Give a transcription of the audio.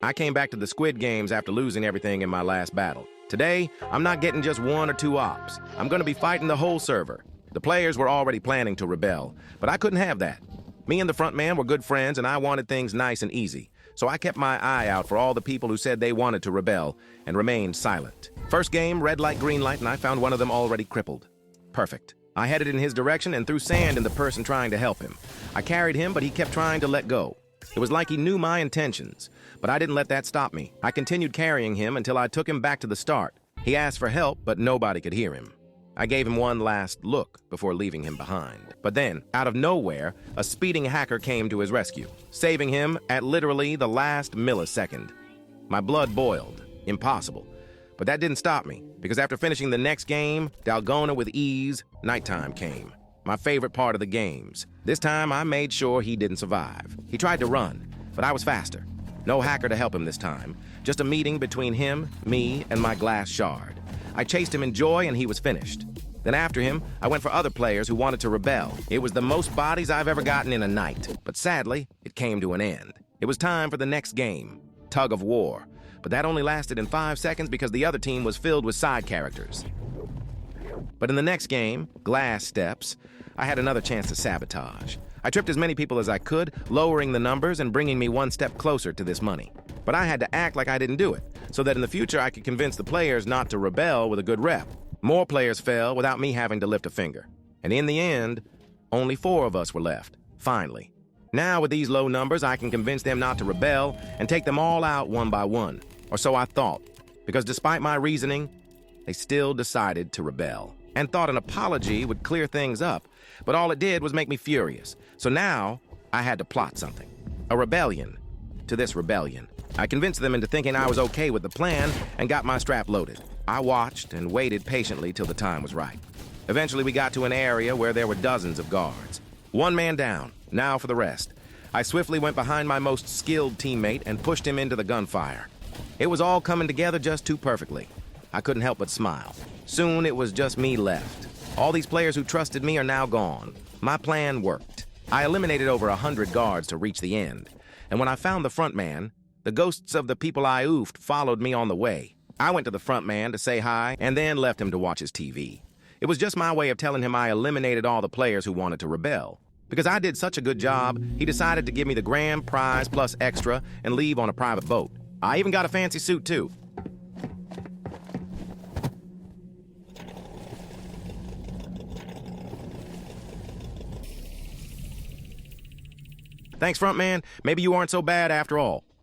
I came back to the Squid games after losing everything in my last battle. Today, I'm not getting just 1 or 2 ops. I'm going to be fighting the whole server. The players were already planning to rebel, but I couldn't have that. Me and the front man were good friends, and I wanted things nice and easy. So I kept my eye out for all the people who said they wanted to rebel and remained silent. First game, red light, green light, and I found one of them already crippled. Perfect. I headed in his direction and threw sand in the person trying to help him. I carried him, but he kept trying to let go. It was like he knew my intentions, but I didn't let that stop me. I continued carrying him until I took him back to the start. He asked for help, but nobody could hear him. I gave him one last look before leaving him behind. But then, out of nowhere, a speeding hacker came to his rescue, saving him at literally the last millisecond. My blood boiled. Impossible. But that didn't stop me, because after finishing the next game, Dalgona with ease, nighttime came. My favorite part of the games. This time, I made sure he didn't survive. He tried to run, but I was faster. No hacker to help him this time. Just a meeting between him, me, and my glass shard. I chased him in joy, and he was finished. Then after him, I went for other players who wanted to rebel. It was the most bodies I've ever gotten in a night. But sadly, it came to an end. It was time for the next game, Tug of War. But that only lasted in 5 seconds because the other team was filled with side characters. But in the next game, Glass Steps, I had another chance to sabotage. I tripped as many people as I could, lowering the numbers and bringing me one step closer to this money. But I had to act like I didn't do it, so that in the future I could convince the players not to rebel with a good rep. More players fell without me having to lift a finger. And in the end, only 4 of us were left, finally. Now with these low numbers, I can convince them not to rebel and take them all out one by one. Or so I thought, because despite my reasoning, they still decided to rebel. And thought an apology would clear things up, but all it did was make me furious. So now, I had to plot something. A rebellion to this rebellion. I convinced them into thinking I was okay with the plan and got my strap loaded. I watched and waited patiently till the time was right. Eventually, we got to an area where there were dozens of guards. 1 man down, now for the rest. I swiftly went behind my most skilled teammate and pushed him into the gunfire. It was all coming together just too perfectly. I couldn't help but smile. Soon, it was just me left. All these players who trusted me are now gone. My plan worked. I eliminated over 100 guards to reach the end. And when I found the front man, the ghosts of the people I oofed followed me on the way. I went to the front man to say hi and then left him to watch his TV. It was just my way of telling him I eliminated all the players who wanted to rebel. Because I did such a good job, he decided to give me the grand prize plus extra and leave on a private boat. I even got a fancy suit, too. Thanks, front man. Maybe you aren't so bad after all.